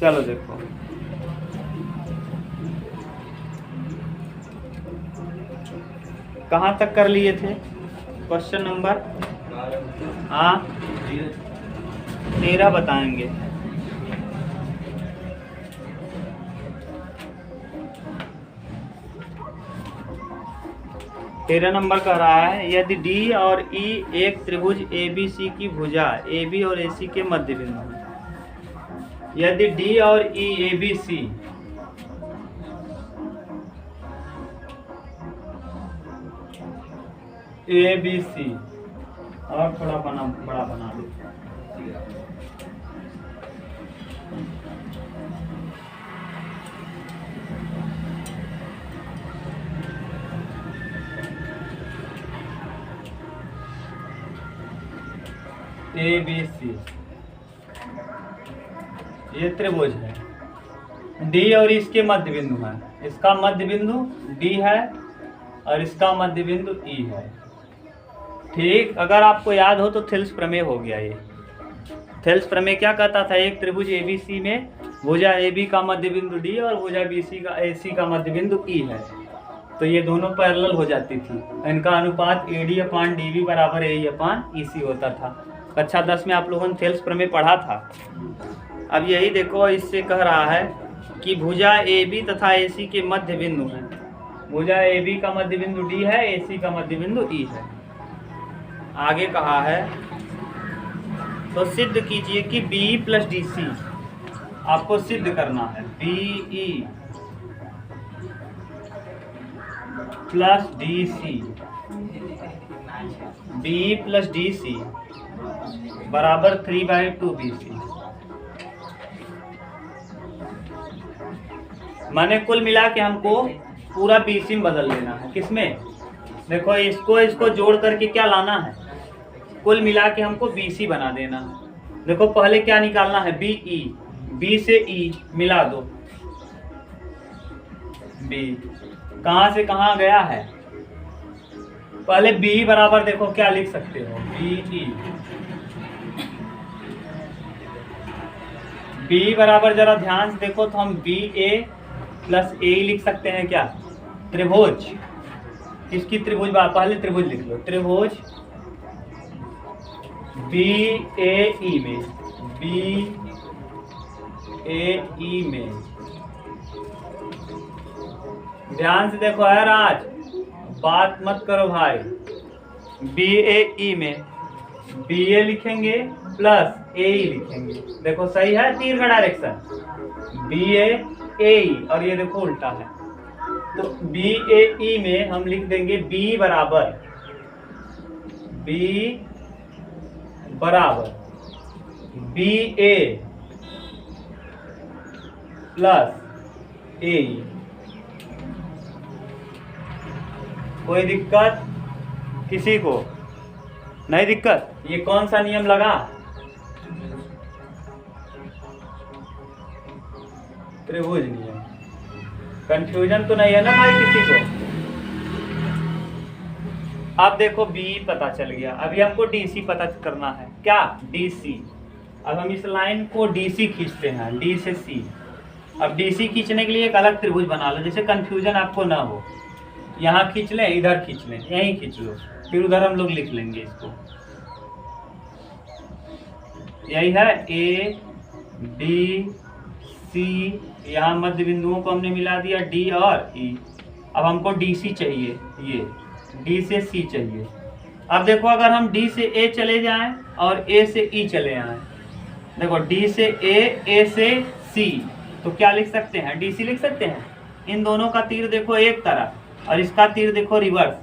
चलो देखो, कहाँ तक कर लिए थे क्वेश्चन नंबर? हाँ 13 बताएंगे। तेरह नंबर कह रहा है, यदि डी और ई एक त्रिभुज ABC की भुजा AB और AC के मध्य बिंदु है। यदि डी और ई ABC और थोड़ा बड़ा बना दो। ABC ये त्रिभुज है, डी और इसके मध्य बिंदु है। इसका मध्य बिंदु डी है और इसका मध्य बिंदु ई है। ठीक, अगर आपको याद हो तो थेल्स प्रमेय हो गया। ये थेल्स प्रमेय क्या कहता था? एक त्रिभुज ABC में भुजा AB का मध्य बिंदु D और भुजा AC का मध्य बिंदु E है, तो ये दोनों पैरेलल हो जाती थी। इनका अनुपात AD/DB बराबर AE/EC होता था। कक्षा 10 में आप लोगों ने थेल्स प्रमेय पढ़ा था। अब यही देखो, इससे कह रहा है कि भुजा AB तथा AC के मध्य बिंदु है। भुजा AB का मध्य बिंदु D है, AC का मध्य बिंदु E है। आगे कहा है, तो सिद्ध कीजिए कि BE प्लस DC, आपको सिद्ध करना है BE plus DC, BE plus DC बराबर 3/2 BC। माने कुल मिला के हमको पूरा BC में बदल लेना है। किसमें? देखो, इसको जोड़ करके क्या लाना है? कुल मिला के हमको BC बना देना है। देखो, पहले क्या निकालना है? BE, B से E मिला दो। B कहाँ से कहाँ गया है? पहले BE बराबर देखो क्या लिख सकते हो? BE, BE बराबर जरा ध्यान से देखो तो हम BA प्लस AE लिख सकते हैं क्या? त्रिभुज, किसकी त्रिभुज? पहले त्रिभुज लिख लो। त्रिभुज BAE में, BAE में ध्यान से देखो यार, आज बात मत करो भाई। BAE में BA लिखेंगे प्लस AE लिखेंगे। देखो सही है, तीर का डायरेक्शन BA AE, और ये देखो उल्टा है। तो BAE में हम लिख देंगे B बराबर BA प्लस AE। कोई दिक्कत किसी को? नहीं दिक्कत। ये कौन सा नियम लगा? त्रिभुज नियम। कंफ्यूजन तो नहीं है ना भाई किसी को? अब देखो BE पता चल गया, अभी हमको DC पता करना है। क्या? DC। अब हम इस लाइन को DC खींचते हैं, D से C। अब DC खींचने के लिए एक अलग त्रिभुज बना लो, जैसे कंफ्यूजन आपको ना हो। यहाँ खींच लें, इधर खींच लें, यहीं खींच लो, फिर उधर हम लोग लिख लेंगे इसको। यही है A D C, यहाँ मध्य बिंदुओं को हमने मिला दिया D और E। अब हमको DC चाहिए, ये D से C चाहिए। अब देखो, अगर हम D से A चले जाएं और A से E चले आएं, देखो D से A से C, तो क्या लिख सकते हैं? DC लिख सकते हैं। इन दोनों का तीर देखो एक तरफ और इसका तीर देखो रिवर्स,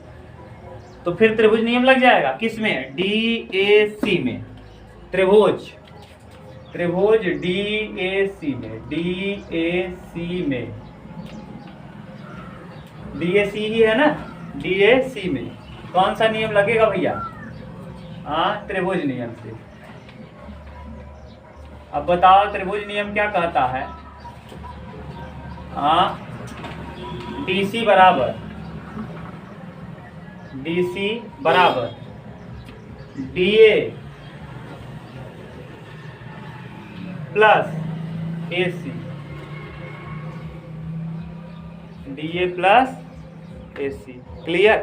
तो फिर त्रिभुज नियम लग जाएगा। किसमें? DAC में। त्रिभुज DAC में, DAC ही है ना? DAC में कौन सा नियम लगेगा भैया? हाँ, त्रिभुज नियम से। अब बताओ त्रिभुज नियम क्या कहता है? हाँ, DC बराबर DA plus AC, DA plus AC। Clear.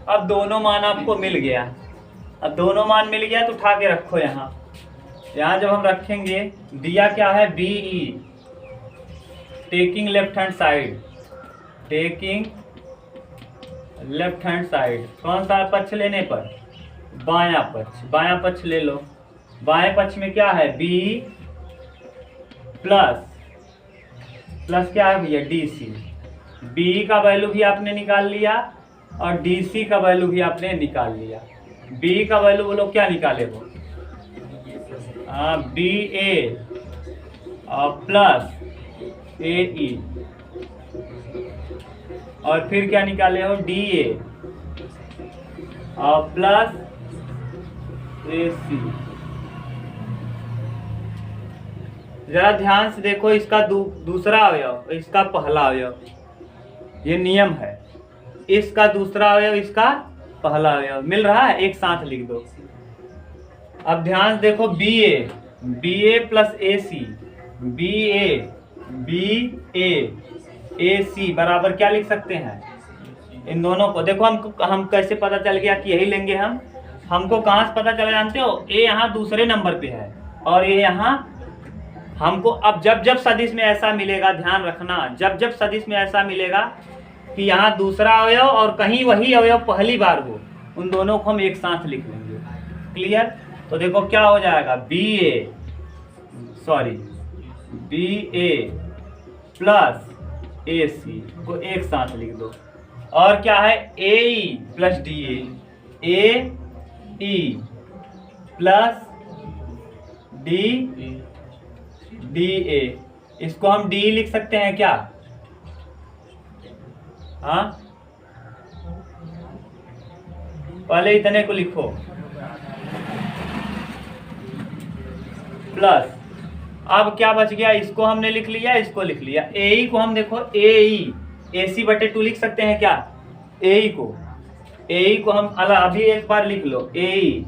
अब दोनों मान आपको मिल गया। अब दोनों मान मिल गया तो उठा के रखो यहाँ। यहाँ जब हम रखेंगे, दिया क्या है BE, taking left hand side, taking left hand side. कौन सा पक्ष लेने पर? बायां पक्ष। बायां पक्ष ले लो। बाएं पक्ष में क्या है? B प्लस प्लस क्या है भैया? DC। B का वैल्यू भी आपने निकाल लिया और DC का वैल्यू भी आपने निकाल लिया। B का वैल्यू बोलो क्या निकाले वो? BA प्लस AE, और फिर क्या निकाले हो? DA plus AC। जरा ध्यान से देखो, इसका दूसरा अवयव, इसका पहला अवयव, ये नियम है। इसका दूसरा अवयव, इसका पहला अवयव मिल रहा है, एक साथ लिख दो। अब ध्यान से देखो, BA plus AC, BA AC बराबर क्या लिख सकते हैं? इन दोनों को देखो, हम कैसे पता चल गया कि यही लेंगे हम? हमको कहाँ से पता चला जानते हो? ए यहाँ दूसरे नंबर पे है और ये यहाँ। हमको अब जब जब सदिश में ऐसा मिलेगा, ध्यान रखना, जब जब सदिश में ऐसा मिलेगा कि यहाँ दूसरा अवयव और कहीं वही अवयव पहली बार हो, उन दोनों को हम एक साथ लिख लेंगे। क्लियर। तो देखो क्या हो जाएगा, BA प्लस AC को एक साथ लिख दो। और क्या है? AE plus DA, AE plus DA। इसको हम D लिख सकते हैं क्या? हाँ, पहले इतने को लिखो, प्लस। अब क्या बच गया? इसको हमने लिख लिया, इसको लिख लिया। AE को हम देखो, AE AC/2 लिख सकते हैं क्या? AE को हम अभी एक बार लिख लो, AE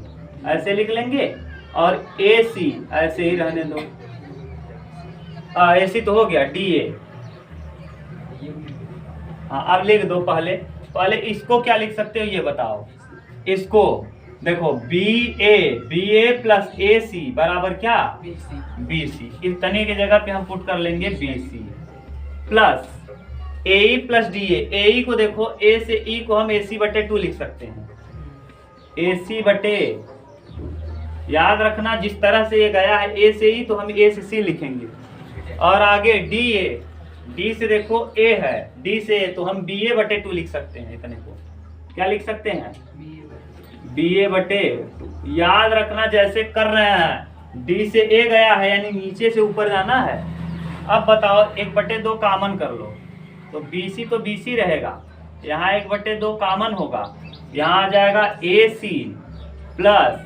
ऐसे लिख लेंगे और AC ऐसे ही रहने दो। AC तो हो गया, DA। हाँ, अब लिख दो। पहले इसको क्या लिख सकते हो ये बताओ। इसको देखो, BA प्लस AC बराबर क्या? BC। इतने की जगह पे हम पुट कर लेंगे BC plus AE plus DA। AE को देखो, A से E को हम AC/2 लिख सकते हैं। AC/, याद रखना जिस तरह से ये गया है A से E तो हम A से C लिखेंगे। और आगे D से देखो A है, D से A तो हम BA/2 लिख सकते हैं। इतने को क्या लिख सकते हैं? BA/2। याद रखना जैसे कर रहे हैं, D से A गया है यानी नीचे से ऊपर जाना है। अब बताओ, 1/2 कॉमन कर लो तो BC तो BC रहेगा, यहाँ 1/2 कॉमन होगा, यहाँ आ जाएगा AC प्लस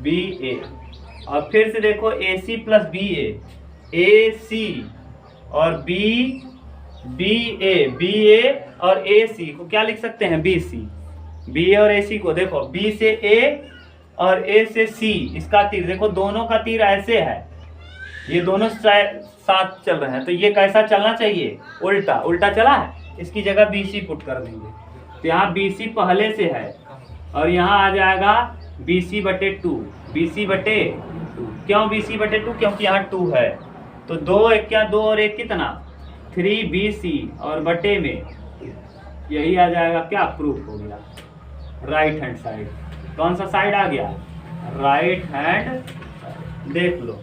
BA। और फिर से देखो, AC प्लस BA, AC और BA और AC को क्या लिख सकते हैं? BC। BA और AC को देखो, B से A और A से C, इसका तीर देखो, दोनों का तीर ऐसे है, ये दोनों साथ चल रहे हैं, तो ये कैसा चलना चाहिए? उल्टा चला है। इसकी जगह BC पुट कर देंगे, तो यहाँ BC पहले से है और यहाँ आ जाएगा BC/2। क्यों BC/2? क्योंकि यहाँ 2 है, तो 2 एक क्या, 2 और 1 कितना? 3BC और बटे में यही आ जाएगा क्या? प्रूफ हो गया। Right hand side. कौन सा साइड आ गया? Right hand. देख लो,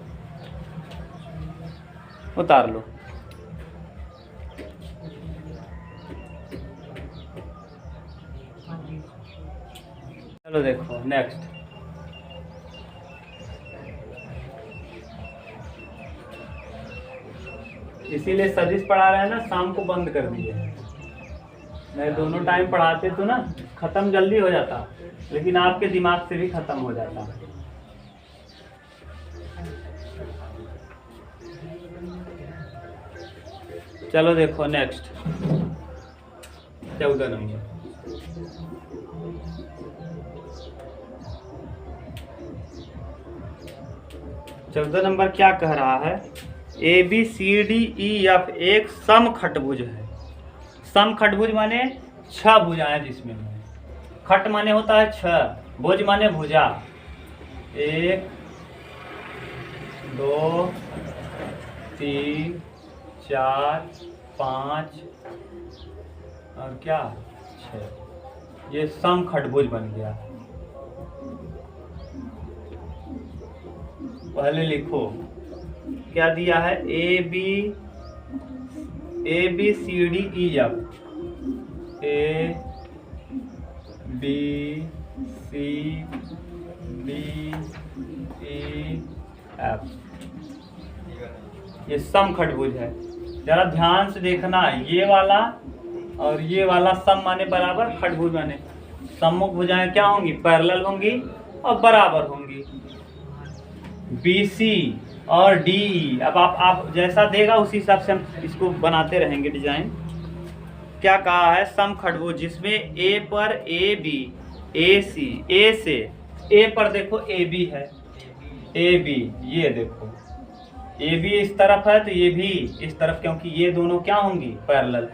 उतार लो। चलो देखो नेक्स्ट। इसीलिए सदिश पढ़ा रहे हैं ना, शाम को बंद कर दिए। मैं दोनों टाइम पढ़ाते तो ना खत्म जल्दी हो जाता, लेकिन आपके दिमाग से भी खत्म हो जाता। चलो देखो नेक्स्ट 14 नंबर। चौदह नंबर क्या कह रहा है? ABCDEF एक समखटभुज है। समखटभुज माने 6 भुजाएं जिसमें है। खट माने होता है 6, भुज माने भुजा। 1 2 3 4 5 और क्या 6। ये समखटभुज बन गया। पहले लिखो क्या दिया है, ABCDEF, ABCDEF ये समखटभुज है। जरा ध्यान से देखना, ये वाला और ये वाला सम माने बराबर, खटभुज माने सम्मुख भुजाएं क्या होंगी, पैरेलल होंगी और बराबर होंगी। BC और DE, अब आप जैसा देगा उसी हिसाब से हम इसको बनाते रहेंगे डिजाइन। क्या कहा है, समखटभुज जिसमें A पर AB, AC, A से A पर देखो AB है, AB ये देखो AB इस तरफ है तो ये भी इस तरफ, क्योंकि ये दोनों क्या होंगी, पैरेलल।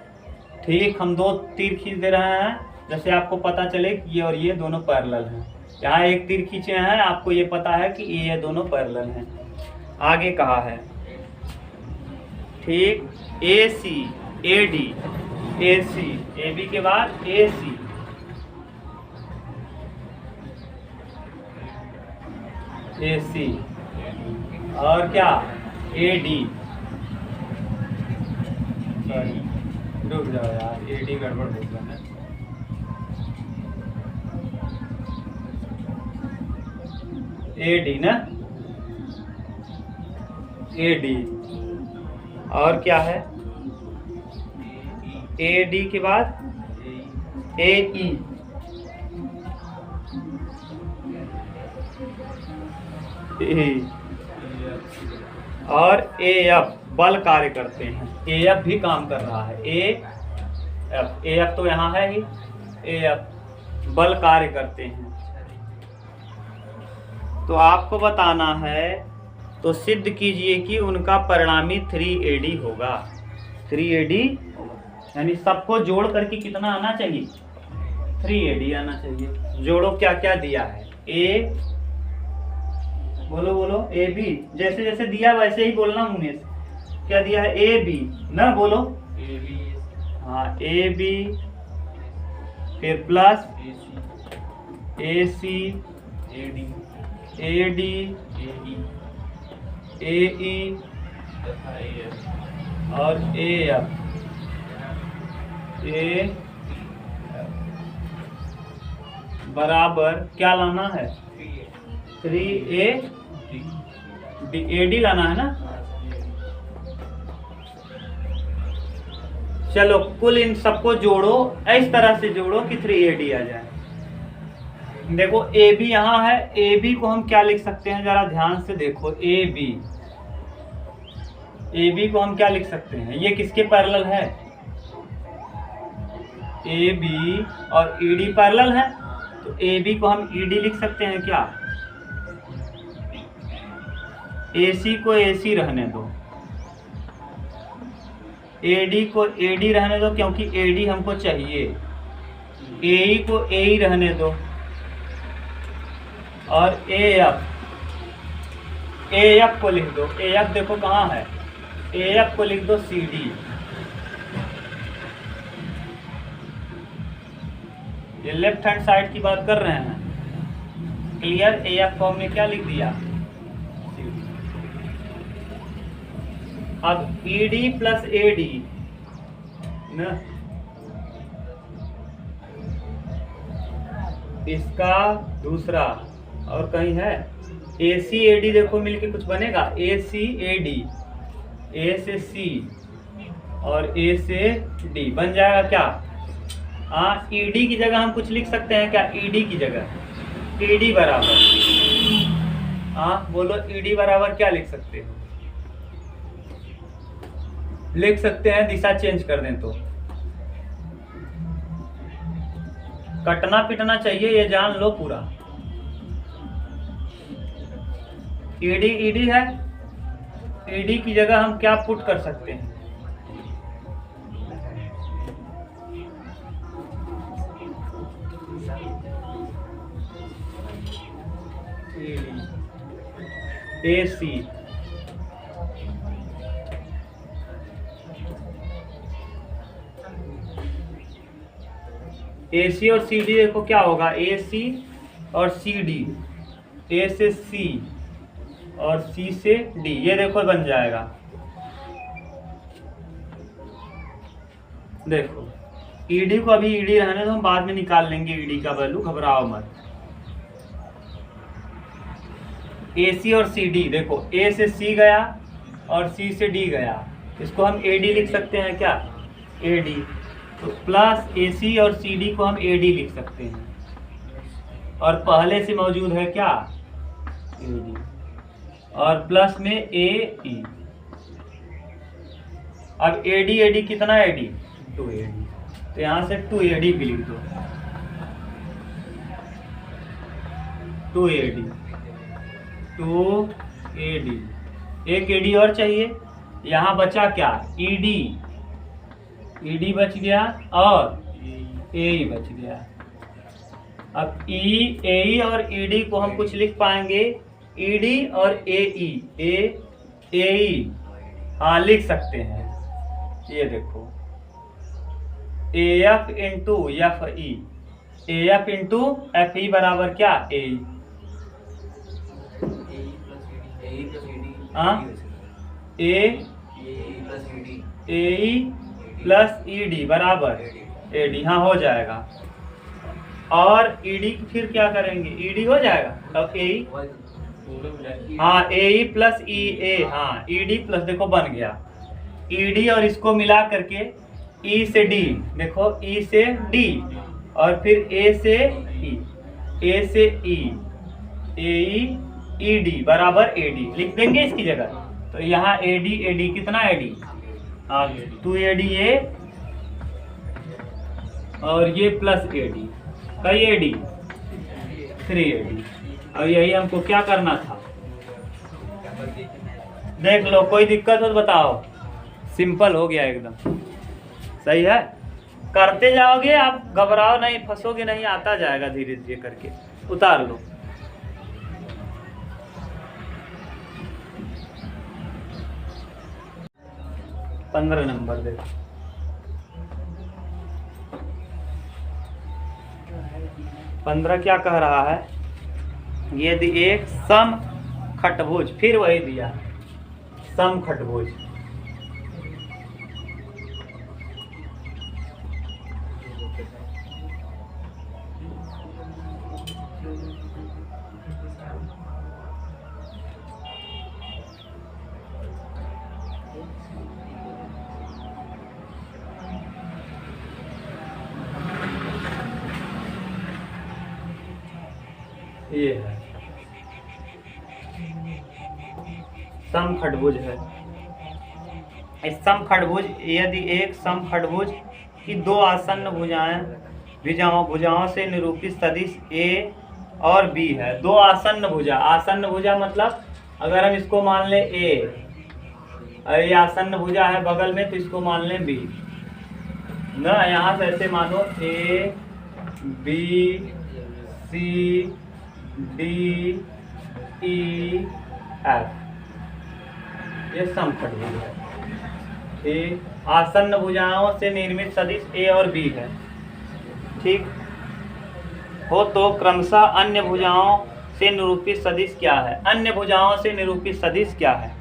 ठीक, हम 2 तीर खींच दे रहे हैं जैसे आपको पता चले कि ये और ये दोनों पैरेलल हैं। यहाँ एक तीर खींचे हैं, आपको ये पता है कि ये दोनों पैरेलल हैं। आगे कहा है, ठीक, AC, AD, AC, AB के बाद AC, AC और क्या AD, सॉरी रुक जाओ यार, AD गड़बड़ हो गया है। AD ना, AD और क्या है, AD के बाद AE, और AF बल कार्य करते हैं। AF भी काम कर रहा है, AF तो यहाँ है ही, AF बल कार्य करते हैं। तो आपको बताना है, तो सिद्ध कीजिए कि उनका परिणामी 3AD होगा। 3AD यानी सबको जोड़ करके कितना आना चाहिए, 3AD आना चाहिए। जोड़ो क्या क्या दिया है, बोलो बोलो, AB, जैसे जैसे दिया वैसे ही बोलना मुंह से। क्या दिया है, AB ना, बोलो AB, हाँ AB, फिर प्लस AC, AD, AE और AF, बराबर क्या लाना है, 3AD लाना है ना। चलो कुल इन सबको जोड़ो, इस तरह से जोड़ो कि 3AD आ जाए। देखो AB यहाँ है, AB को हम क्या लिख सकते हैं, जरा ध्यान से देखो। AB को हम क्या लिख सकते हैं, ये किसके पैरेलल है, AB और ED पैरेलल है, तो AB को हम ED लिख सकते हैं क्या। AC को AC रहने दो, AD को AD रहने दो क्योंकि AD हमको चाहिए, AE को AE रहने दो, और AF को लिख दो। AF देखो कहाँ है, AF को लिख दो CD। ये लेफ्ट हैंड साइड की बात कर रहे हैं, क्लियर। AF को हमने क्या लिख दिया, अब ED प्लस AD ना, इसका दूसरा और कहीं है, AC AD देखो मिलके कुछ बनेगा, AC AD, A से C और A से D बन जाएगा क्या। हाँ, ED की जगह हम कुछ लिख सकते हैं क्या, ED की जगह ED बराबर, हाँ बोलो ED बराबर क्या लिख सकते हो, लिख सकते हैं, दिशा चेंज कर दें तो। कटना पिटना चाहिए, ये जान लो पूरा। ED है, ईडी की जगह हम क्या पुट कर सकते हैं? ए सी, ए सी और सी डी देखो क्या होगा, ए सी और सी डी, ए से सी और सी से डी, ये देखो बन जाएगा। देखो ईडी को अभी ईडी रहने दो, हम बाद में निकाल लेंगे ईडी का वैल्यू, घबराओ मत। ए सी और सी डी, देखो ए से सी गया और सी से डी गया, इसको हम ए डी लिख सकते हैं क्या, ए डी, तो प्लस ए सी और सी डी को हम ए डी लिख सकते हैं, और पहले से मौजूद है क्या, ए डी, और प्लस में ए ई। अब ए डी कितना ए डी, 2AD, तो यहाँ से 2AD भी लिख दो, 2AD, 2AD, एक AD और चाहिए, यहाँ बचा क्या, ED, ED बच गया और AE बच गया। अब AE और ED को हम कुछ लिख पाएंगे, ED और AE, हाँ लिख सकते हैं, ये देखो AF into FE, AF into FE बराबर क्या, AE, हाँ AE प्लस ED बराबर AD, हाँ हो जाएगा। और ED फिर क्या करेंगे, ED हो जाएगा, तब AE, हाँ AE प्लस EA, हाँ ED प्लस, देखो बन गया ED, और इसको मिला करके E से D, देखो E से D, और फिर A से E, A से E, AE ED बराबर AD लिख देंगे इसकी जगह, तो यहाँ AD कितना AD, 2AD ये, और ये प्लस AD, कई AD, 3AD। और यही हमको क्या करना था, देख लो, कोई दिक्कत हो तो बताओ, सिंपल हो गया एकदम, सही है, करते जाओगे आप, घबराओ नहीं, फंसोगे नहीं, आता जाएगा धीरे धीरे करके, उतार लो। पंद्रह नंबर देखो, पंद्रह क्या कह रहा है, यदि एक सम खटभुज, फिर वही दिया सम खटभुज, ये है सम खटभुज है। इस सम खटभुज, यदि एक सम खटभुज की दो आसन्न भुजाओं से निरूपित सदिश A और B है, दो आसन्न भुजा मतलब अगर हम इसको मान लें A, और ये आसन्न भुजा है बगल में, तो इसको मान लें B ना, यहाँ से ऐसे मानो A B C D E F, ये सम खटभुज है। ठीक, आसन्न भुजाओं से निर्मित सदिश A और B है, ठीक हो, तो क्रमशः अन्य भुजाओं से निरूपित सदिश क्या है, अन्य भुजाओं से निरूपित सदिश क्या है,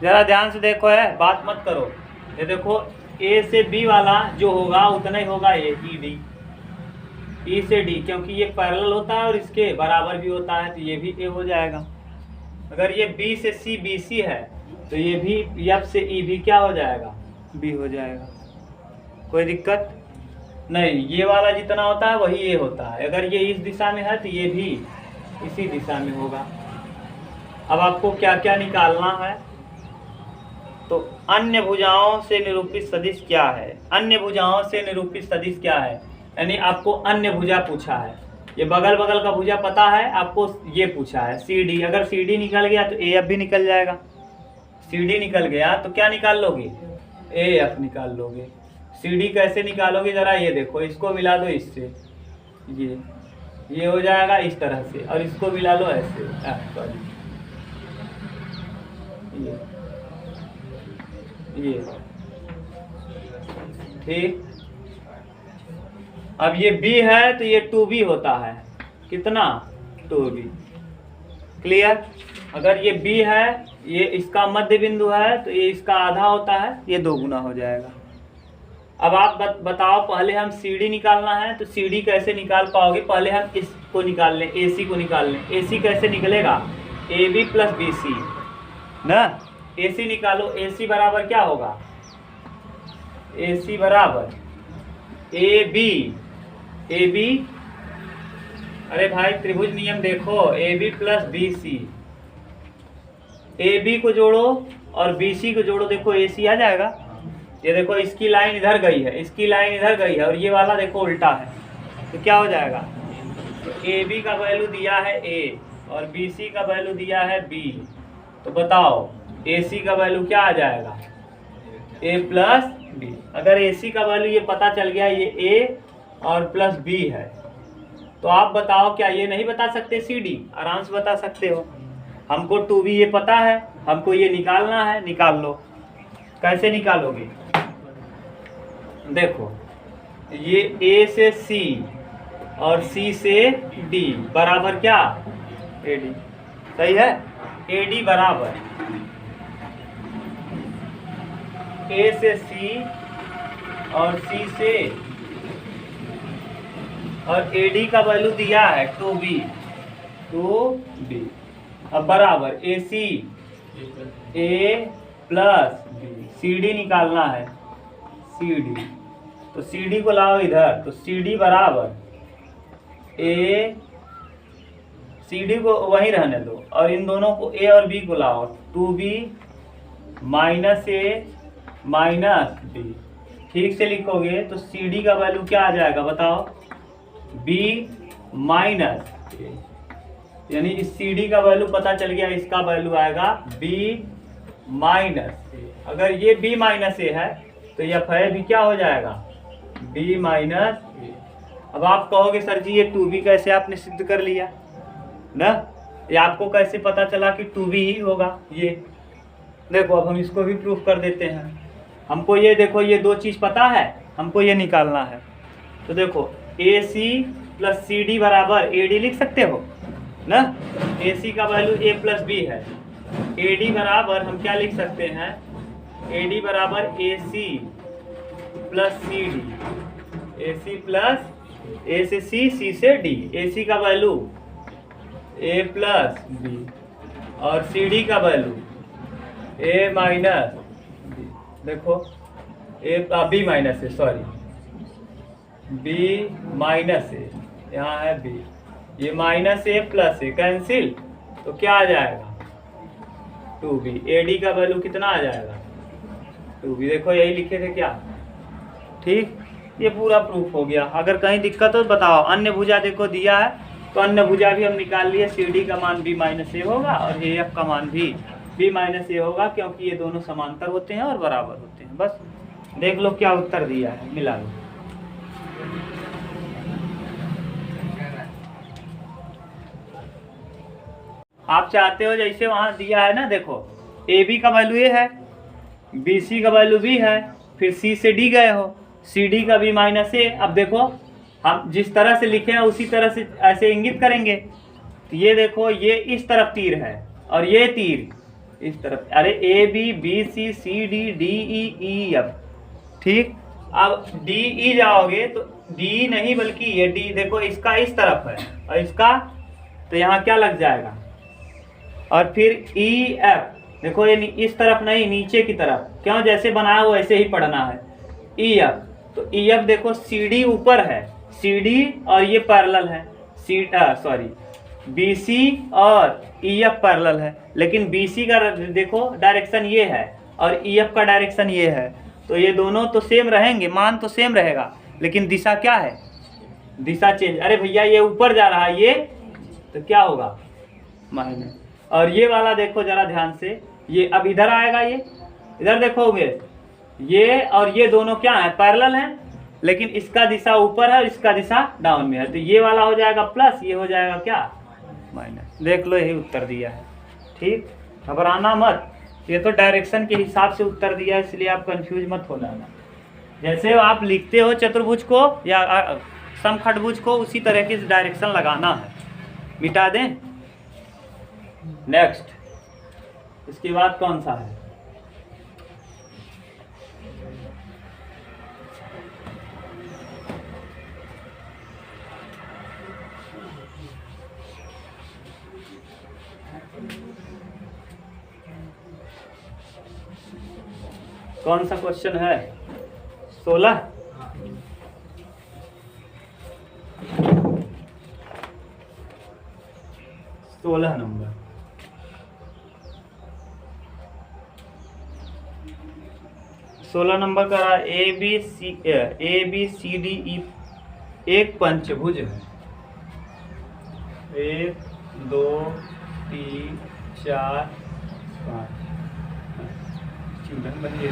जरा ध्यान से देखो, है बात मत करो, ये देखो A से B वाला जो होगा उतना ही होगा A, E से D, क्योंकि ये पैरेलल होता है और इसके बराबर भी होता है, तो ये भी A हो जाएगा। अगर ये B से C BC है, तो ये भी F से E भी क्या हो जाएगा, B हो जाएगा, कोई दिक्कत नहीं, ये वाला जितना होता है वही ये होता है, अगर ये इस दिशा में है तो ये भी इसी दिशा में होगा। अब आपको क्या क्या निकालना है, तो अन्य भुजाओं से निरूपित सदिश क्या है, अन्य भुजाओं से निरूपित सदिश क्या है, यानी आपको अन्य भुजा पूछा है, ये बगल बगल का भुजा पता है आपको, ये पूछा है CD, अगर CD निकल गया तो AF भी निकल जाएगा, CD निकल गया तो क्या निकाल लोगे, AF निकाल लोगे। CD कैसे निकालोगे जरा ये देखो, इसको मिला दो इससे, ये हो जाएगा इस तरह से, और इसको मिला लो ऐसे, सॉरी ये ठीक। अब ये B है तो ये 2B होता है, कितना 2B, क्लियर। अगर ये B है, ये इसका मध्य बिंदु है तो ये इसका आधा होता है, ये 2 गुना हो जाएगा। अब आप बताओ, पहले हम CD निकालना है तो CD कैसे निकाल पाओगे, पहले हम इसको निकाल लें, AC को निकाल लें। AC कैसे निकलेगा, AB प्लस BC ना, AC निकालो। AC बराबर क्या होगा, AC बराबर AB, अरे भाई त्रिभुज नियम देखो, AB प्लस BC, AB को जोड़ो और BC को जोड़ो, देखो AC आ जाएगा। ये देखो इसकी लाइन इधर गई है, इसकी लाइन इधर गई है, और ये वाला देखो उल्टा है, तो क्या हो जाएगा, तो AB का वैल्यू दिया है A और BC का वैल्यू दिया है B, तो बताओ AC का वैल्यू क्या आ जाएगा, A प्लस B। अगर AC का वैल्यू ये पता चल गया, ये A और प्लस B है, तो आप बताओ क्या ये नहीं बता सकते CD, आराम से बता सकते हो। हमको 2B ये पता है, हमको ये निकालना है, निकाल लो। कैसे निकालोगे, देखो ये A से C और C से D बराबर क्या, AD, सही है। AD बराबर A से C और C से, और AD का वैल्यू दिया है 2B। अब बराबर AC A plus B, CD निकालना है, CD, तो CD को लाओ इधर, तो CD बराबर A, CD को वहीं रहने दो और इन दोनों को A और B को लाओ, 2B minus A minus B, ठीक से लिखोगे तो CD का वैल्यू क्या आ जाएगा बताओ, B माइनस A, यानी इस CD का वैल्यू पता चल गया, इसका वैल्यू आएगा B माइनस A। अगर ये B माइनस A है तो यह भी क्या हो जाएगा, B माइनस A। अब आप कहोगे सर जी ये 2B कैसे आपने सिद्ध कर लिया ना, ये आपको कैसे पता चला कि 2B ही होगा। ये देखो अब हम इसको भी प्रूफ कर देते हैं। हमको ये देखो, ये दो चीज़ पता है, हमको ये निकालना है, तो देखो AC प्लस CD बराबर AD लिख सकते हो ना, AC का वैल्यू A प्लस B है, AD बराबर हम क्या लिख सकते हैं, AD बराबर AC plus CD, AC plus A से C से D, AC का वैल्यू A प्लस B और CD का वैल्यू A माइनस B, देखो B minus A, sorry B minus A, यहाँ है B, ये minus A plus A cancel, तो क्या आ जाएगा 2B। AD का वैल्यू कितना आ जाएगा 2B, देखो यही लिखे थे क्या, ठीक। ये पूरा प्रूफ हो गया। अगर कहीं दिक्कत हो बताओ। अन्य भुजा देखो दिया है, तो अन्य भुजा भी हम निकाल लिए, CD का मान B माइनस A होगा और AF का मान भी B माइनस A होगा, क्योंकि ये दोनों समांतर होते हैं और बराबर होते हैं। बस देख लो क्या उत्तर दिया है, मिला लो। आप चाहते हो जैसे वहां दिया है ना, देखो AB का वैल्यू A है, BC का वैल्यू B है, फिर C से D गए हो, CD का B माइनस A। अब देखो हम जिस तरह से लिखे हैं उसी तरह से ऐसे इंगित करेंगे। तो ये देखो ये इस तरफ तीर है और ये तीर इस तरफ, अरे AB BC CD DE EF, ठीक। अब DE जाओगे तो D नहीं बल्कि ये D, देखो इसका इस तरफ है और इसका, तो यहाँ क्या लग जाएगा, और फिर EF देखो ये इस तरफ नहीं नीचे की तरफ, क्यों, जैसे बनाया हो वैसे ही पढ़ना है। EF, तो EF देखो CD ऊपर है, CD और ये पैरेलल है, सॉरी BC और EF पैरेलल है, लेकिन BC का देखो डायरेक्शन ये है और EF का डायरेक्शन ये है, तो ये दोनों तो सेम रहेंगे, मान तो सेम रहेगा, लेकिन दिशा क्या है, दिशा चेंज। अरे भैया ये ऊपर जा रहा है ये, तो क्या होगा माइनस। और ये वाला देखो जरा ध्यान से, ये अब इधर आएगा, ये इधर देखोगे ये और ये दोनों क्या है, पैरेलल हैं, लेकिन इसका दिशा ऊपर है और इसका दिशा डाउन में है, तो ये वाला हो जाएगा प्लस, ये हो जाएगा क्या माइनस। देख लो यही उत्तर दिया है। ठीक, घबराना मत, ये तो डायरेक्शन के हिसाब से उत्तर दिया है, इसलिए आप कंफ्यूज मत हो जाना। जैसे आप लिखते हो चतुर्भुज को या समखंडभुज को, उसी तरह की डायरेक्शन लगाना है। मिटा दें। नेक्स्ट, इसके बाद कौन सा है? कौन सा क्वेश्चन है? 16। नंबर। सोलह नंबर का ए बी सी डी ई एक पंचभुज है। 1 2 3 4 5 बनिए।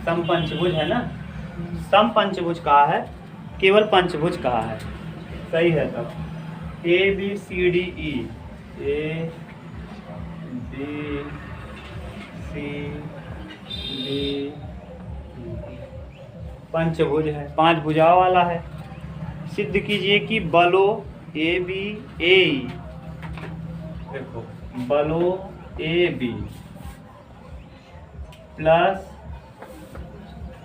सम पंचभुज है ना, सम पंचभुज कहा है, केवल पंचभुज कहा है, सही है। तब A B C D E, A B C D पंचभुज है, 5 भुजाओं वाला है। सिद्ध कीजिए कि बलो ए बी ए, देखो बलो A B plus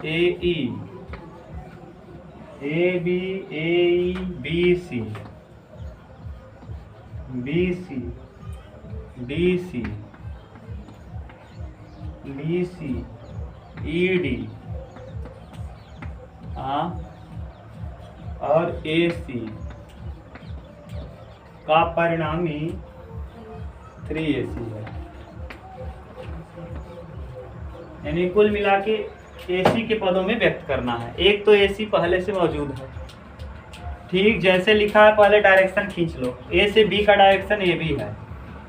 A E, A B B C D C E D और ए सी का परिणामी 3AC है। यानी कुल मिला के AC के पदों में व्यक्त करना है। एक तो AC पहले से मौजूद है। ठीक, जैसे लिखा है पहले डायरेक्शन खींच लो। A से B का डायरेक्शन AB है,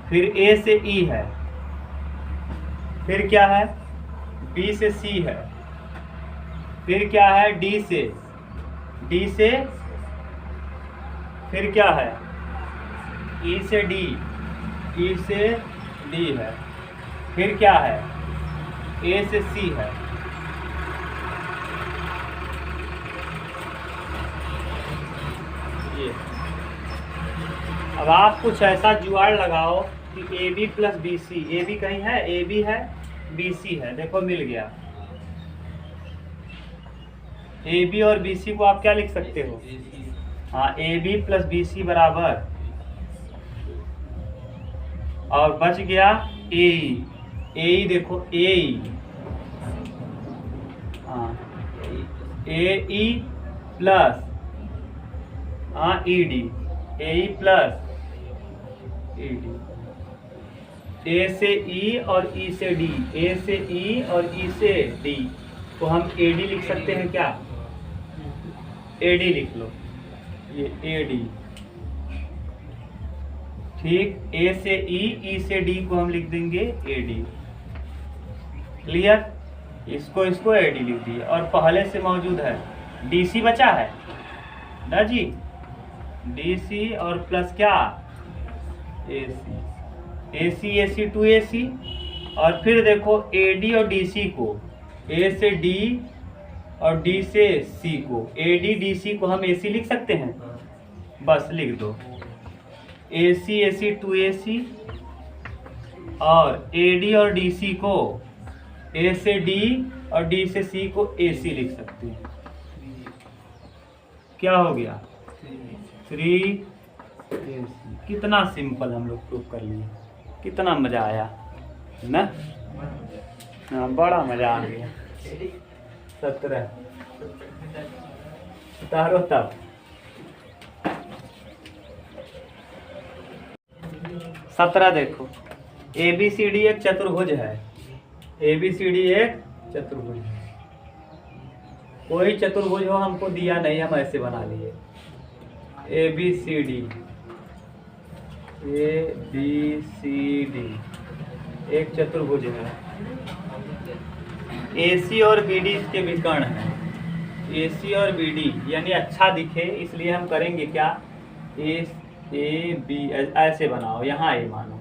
फिर A से E है, फिर क्या है B से C है, फिर क्या है D से फिर क्या है E से D है, फिर क्या है A से C है, ये। अब आप कुछ ऐसा जुगाड़ लगाओ कि AB प्लस BC, AB कहीं है, AB है, BC है, देखो मिल गया। AB और BC को आप क्या लिख सकते हो? हाँ, AB प्लस BC बराबर, और बच गया AE देखो AE, हाँ AE plus ED, AE plus ED, A से E और E से D, A से E और E से D को हम AD लिख सकते हैं क्या? AD लिख लो, ये AD। ठीक, A से E से D को हम लिख देंगे AD। क्लियर? इसको AD लिख दिए, और पहले से मौजूद है DC बचा है ना जी, DC और प्लस क्या AC 2AC, और फिर देखो AD और DC को, A से D और D से C को, AD DC को हम AC लिख सकते हैं, बस लिख दो AC 2AC, और AD और DC को A से D और D से C को AC लिख सकते हैं। क्या हो गया? 3AC। कितना सिंपल हम लोग प्रूफ कर लिए, कितना मजा आया ना? हाँ, बड़ा मजा आ गया। 17 उतारो तब। 17 देखो, ABCD एक चतुर्भुज है, ABCD एक चतुर्भुज है। कोई चतुर्भुज हो हमको दिया नहीं, हम ऐसे बना लिए ABCD ABCD एक चतुर्भुज है। AC और BD इसके विकर्ण हैं। AC और BD यानी अच्छा दिखे इसलिए हम करेंगे क्या, AB ऐसे बनाओ, यहाँ A मानो,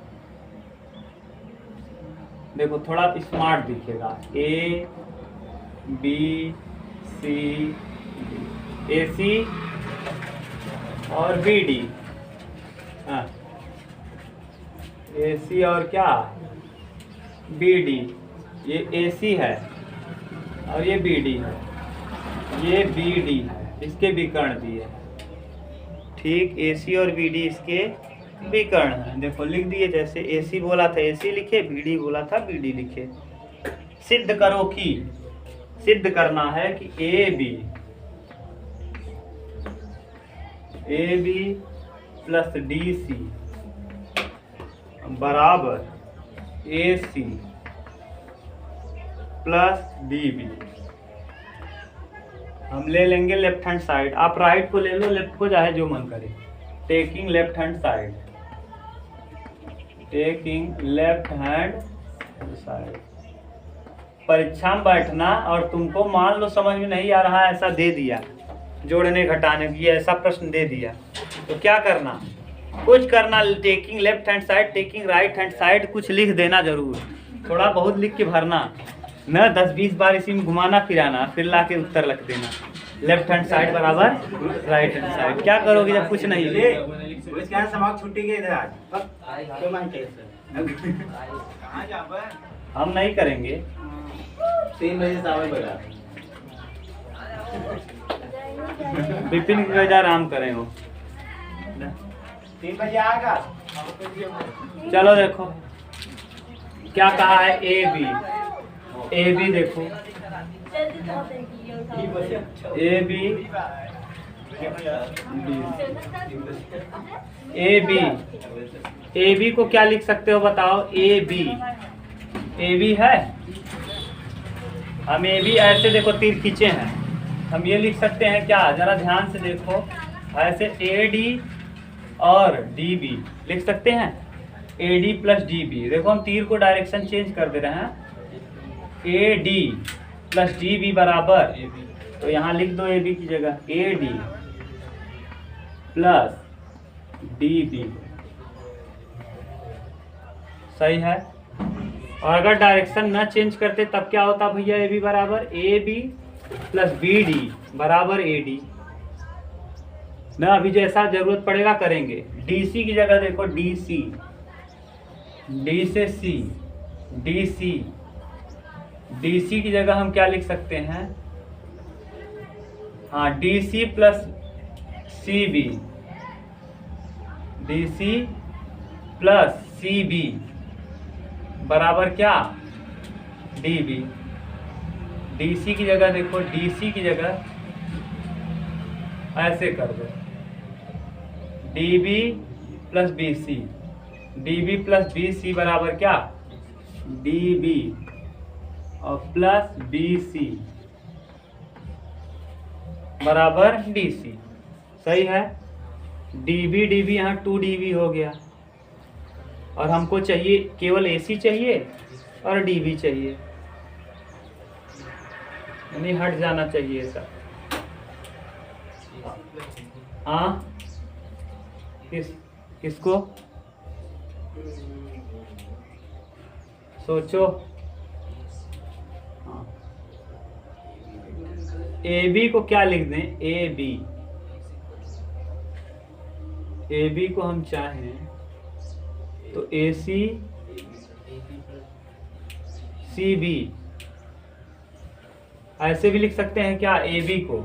देखो थोड़ा स्मार्ट दिखेगा। ABCD AC और BD, हाँ AC और क्या BD, ये AC है और ये BD है, ये BD है, इसके विकर्ण दिए। ठीक, AC और BD इसके विकर्ण है। देखो लिख दिए, जैसे AC बोला था AC लिखे, BD बोला था BD लिखे। सिद्ध करो कि, सिद्ध करना है कि AB प्लस DC बराबर AC प्लस DB। हम ले लेंगे लेफ्ट हैंड साइड, आप राइट को ले लो, लेफ्ट को चाहे जो मन करे। Taking left hand side, taking left hand side. परीक्षा में बैठना और तुमको मान लो समझ में नहीं आ रहा है, ऐसा दे दिया जोड़ने घटाने की, ऐसा प्रश्न दे दिया, तो क्या करना, कुछ करना, taking left hand side, taking right hand side, कुछ लिख देना जरूर, थोड़ा बहुत लिख के भरना, न 10-20 बार इसी में घुमाना फिराना, फिर ला के उत्तर लिख देना। लेफ्ट हैंड साइड बराबर राइट हैंड साइड। क्या करोगे जब कुछ नहीं ले, छुट्टी के इधर हम नहीं करेंगे। 3 बजे सावन बजा विपिन की वजह आराम करें हो। 3 बजे आएगा। चलो देखो क्या कहा है, AB देखो, AB को क्या लिख सकते हो बताओ, AB है, हम AB ऐसे देखो तीर खींचे हैं, हम ये लिख सकते हैं क्या, जरा ध्यान से देखो, ऐसे AD और DB लिख सकते हैं, AD प्लस DB। देखो हम तीर को डायरेक्शन चेंज कर दे रहे हैं, AD प्लस DB बराबर, तो यहाँ लिख दो AB की जगह AD प्लस DB, सही है। और अगर डायरेक्शन न चेंज करते तब क्या होता भैया, AB बराबर AB प्लस BD बराबर AD ना, अभी जैसा जरूरत पड़ेगा करेंगे। DC की जगह देखो DC, D से C, DC की जगह हम क्या लिख सकते हैं, हाँ DC plus CB, DC plus CB बराबर क्या, DB। DC की जगह देखो, DC की जगह ऐसे कर दो, DB plus BC, DB plus BC बराबर क्या, DB और प्लस BC बराबर DC, सही है। DB यहाँ 2DB हो गया, और हमको चाहिए केवल AC चाहिए और DB चाहिए, यानी हट जाना चाहिए सर। हाँ किसको सोचो, हाँ AB को क्या लिख दें, AB को हम चाहें तो AC CB ऐसे भी लिख सकते हैं क्या, AB को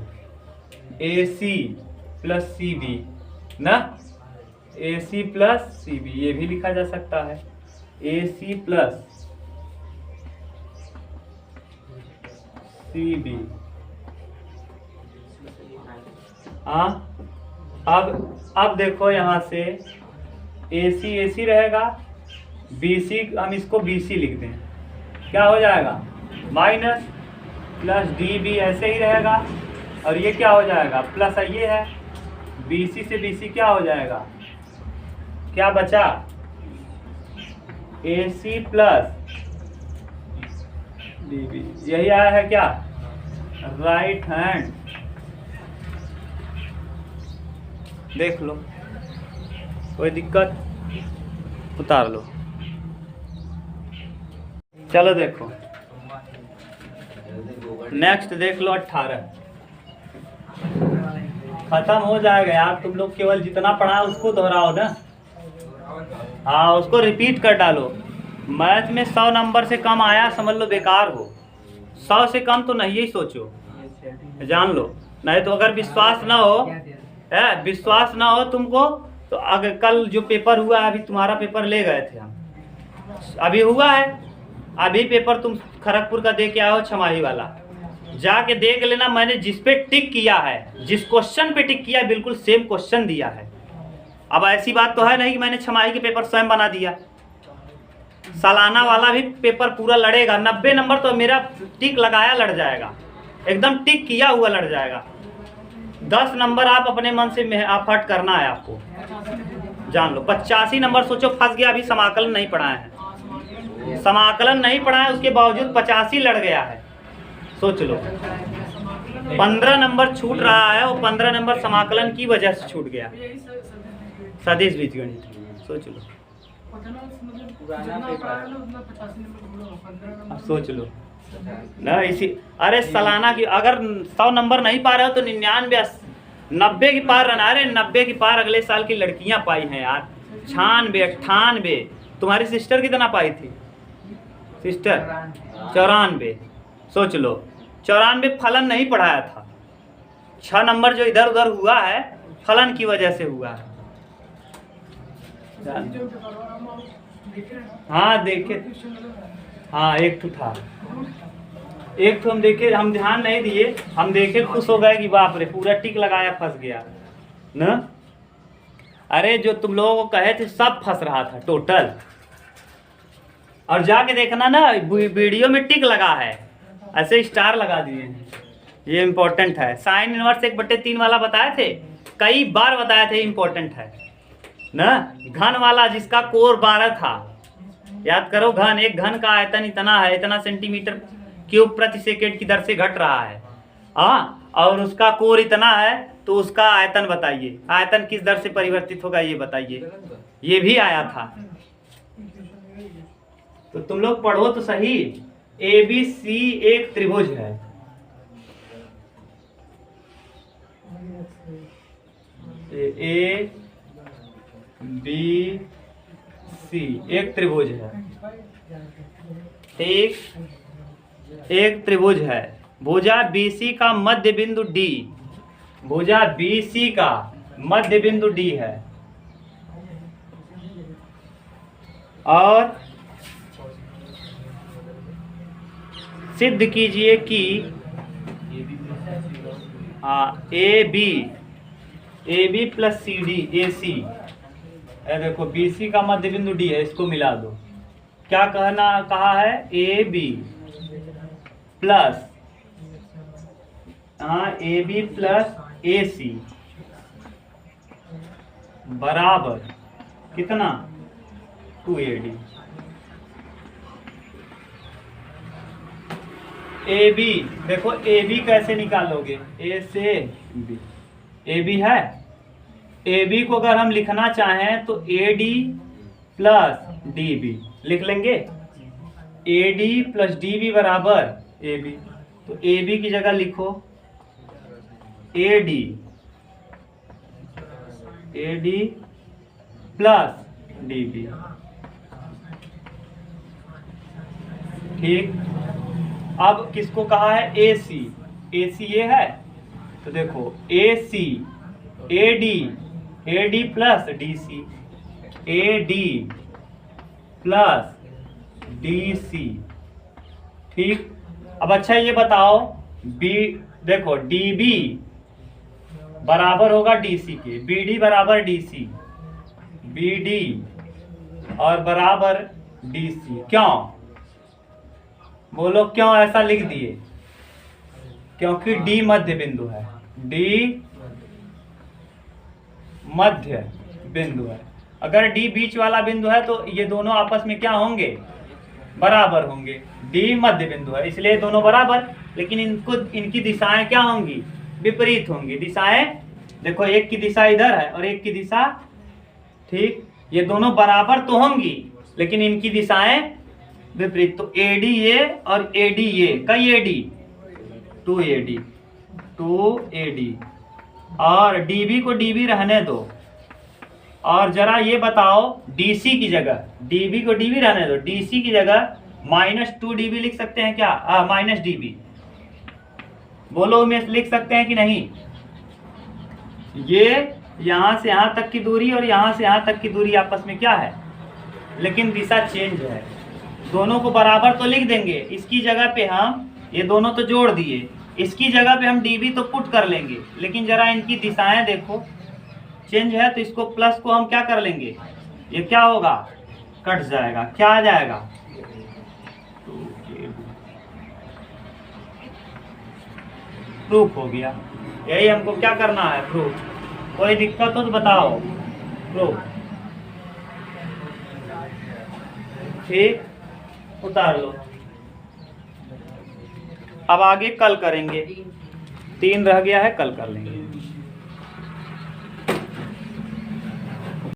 AC प्लस CB ना, AC प्लस CB ये भी लिखा जा सकता है, AC प्लस CB। हाँ अब देखो यहाँ से AC रहेगा, BC हम इसको BC लिख दें, क्या हो जाएगा, माइनस प्लस DB ऐसे ही रहेगा, और ये क्या हो जाएगा प्लस, ये है BC से BC क्या हो जाएगा क्या बचा, AC प्लस DB, यही आया है क्या, राइट हैंड। देख लो, कोई दिक्कत, उतार लो। चलो देखो नेक्स्ट देख लो 18। खत्म हो जाएगा यार, तुम लोग केवल जितना पढ़ा उसको दोहराओ ना। हाँ, उसको रिपीट कर डालो। मैथ में 100 नंबर से कम आया समझ लो बेकार हो, 100 से कम तो नहीं ही सोचो, जान लो। नहीं तो अगर विश्वास ना हो, विश्वास ना हो तुमको, तो अगर कल जो पेपर हुआ है, अभी तुम्हारा पेपर ले गए थे हम, अभी हुआ है, अभी पेपर तुम खड़गपुर का दे के आओ छमाही वाला, जाके देख लेना। मैंने जिस पे टिक किया है, जिस क्वेश्चन पे टिक किया, बिल्कुल सेम क्वेश्चन दिया है। अब ऐसी बात तो है नहीं कि मैंने छमाही के पेपर स्वयं बना दिया। सालाना वाला भी पेपर पूरा लड़ेगा, 90 नंबर तो मेरा टिक लगाया लड़ जाएगा, एकदम टिक किया हुआ लड़ जाएगा। 10 नंबर आप अपने मन से एफर्ट करना है आपको, जान लो। 85 नंबर सोचो फंस गया, अभी समाकलन नहीं पढ़ाए हैं, समाकलन नहीं पढ़ाए, उसके बावजूद 85 लड़ गया है, सोच लो। 15 नंबर छूट रहा है, वो 15 नंबर समाकलन की वजह से छूट गया, सदिश बीजगणित, सोच लो। सोच लो ना, इसी, अरे सालाना की अगर 100 नंबर नहीं पा रहे हो तो 99 90 की पार रहना। अरे 90 की पार अगले साल की लड़कियां पाई हैं यार, 96 98। तुम्हारी सिस्टर कितना पाई थी सिस्टर? 94। सोच लो, 94 फलन नहीं पढ़ाया था, 6 नंबर जो इधर उधर हुआ है फलन की वजह से हुआ है। हाँ देखे, हाँ एक तो था, एक तो हम देखे, हम ध्यान नहीं दिए, हम देखे खुश हो गए कि बाप रे पूरा टिक लगाया फंस गया ना। अरे जो तुम लोगों को कहे थे सब फंस रहा था टोटल, और जाके देखना ना वीडियो में टिक लगा है, ऐसे स्टार लगा दिए हैं, ये इम्पोर्टेंट है। साइन इनवर्स 1/3 वाला बताए थे, कई बार बताए थे, इम्पोर्टेंट है ना। घन वाला जिसका कोर 12 था, याद करो, घन, एक घन का आयतन इतना है, इतना सेंटीमीटर क्यूब प्रति सेकेंड की दर से घट रहा है, हाँ, और उसका कोर इतना है, तो उसका आयतन बताइए, आयतन किस दर से परिवर्तित होगा ये बताइए, ये भी आया था। तो तुम लोग पढ़ो तो सही। ABC एक त्रिभुज है, ABC एक त्रिभुज है, एक त्रिभुज है। भुजा BC का मध्य बिंदु D, भुजा BC का मध्य बिंदु D है, और सिद्ध कीजिए कि AB प्लस CD AC, देखो BC का मध्य बिंदु D है, इसको मिला दो। क्या कहा है, AB plus AB plus AC बराबर कितना, 2AD। AB देखो, AB कैसे निकालोगे, A से B, AB है, AB को अगर हम लिखना चाहें तो AD प्लस DB लिख लेंगे, AD प्लस DB बराबर AB। तो AB की जगह लिखो AD प्लस DB, ठीक। अब किसको कहा है, AC ये है, तो देखो AC AD plus DC, AD plus DC, ठीक। अब अच्छा ये बताओ, देखो DB बराबर होगा DC के, BD बराबर DC, BD और बराबर DC, क्यों बोलो, क्यों ऐसा लिख दिए, क्योंकि D मध्य बिंदु है, D मध्य बिंदु है। अगर डी बीच वाला बिंदु है तो ये दोनों आपस में क्या होंगे, बराबर होंगे। डी मध्य बिंदु है इसलिए दोनों बराबर, लेकिन इनकी दिशाएं क्या होंगी, विपरीत होंगी। दिशाएं देखो, एक की दिशा इधर है और एक की दिशा, ठीक, ये दोनों बराबर तो होंगी लेकिन इनकी दिशाएं विपरीत। तो एडी ये और एडी ये, कई एडी, 2AD, 2AD, और डीबी को डीबी रहने दो। और जरा ये बताओ डीसी की जगह, डीबी को डीबी रहने दो, डीसी की जगह -2dB लिख सकते हैं क्या, -dB, बोलो उमेश, लिख सकते हैं कि नहीं? ये यहां से यहां तक की दूरी और यहां से यहां तक की दूरी आपस में क्या है, लेकिन दिशा चेंज है। दोनों को बराबर तो लिख देंगे, इसकी जगह पे हम ये दोनों तो जोड़ दिए, इसकी जगह पे हम डीबी तो पुट कर लेंगे, लेकिन जरा इनकी दिशाएं देखो चेंज है, तो इसको प्लस को हम क्या कर लेंगे, ये क्या होगा, कट जाएगा, क्या आ जाएगा, प्रूफ हो गया। यही हमको क्या करना है, प्रूफ। कोई दिक्कत हो तो बताओ, प्रूफ, ठीक, उतार लो। अब आगे कल करेंगे, 3 रह गया है, कल कर लेंगे।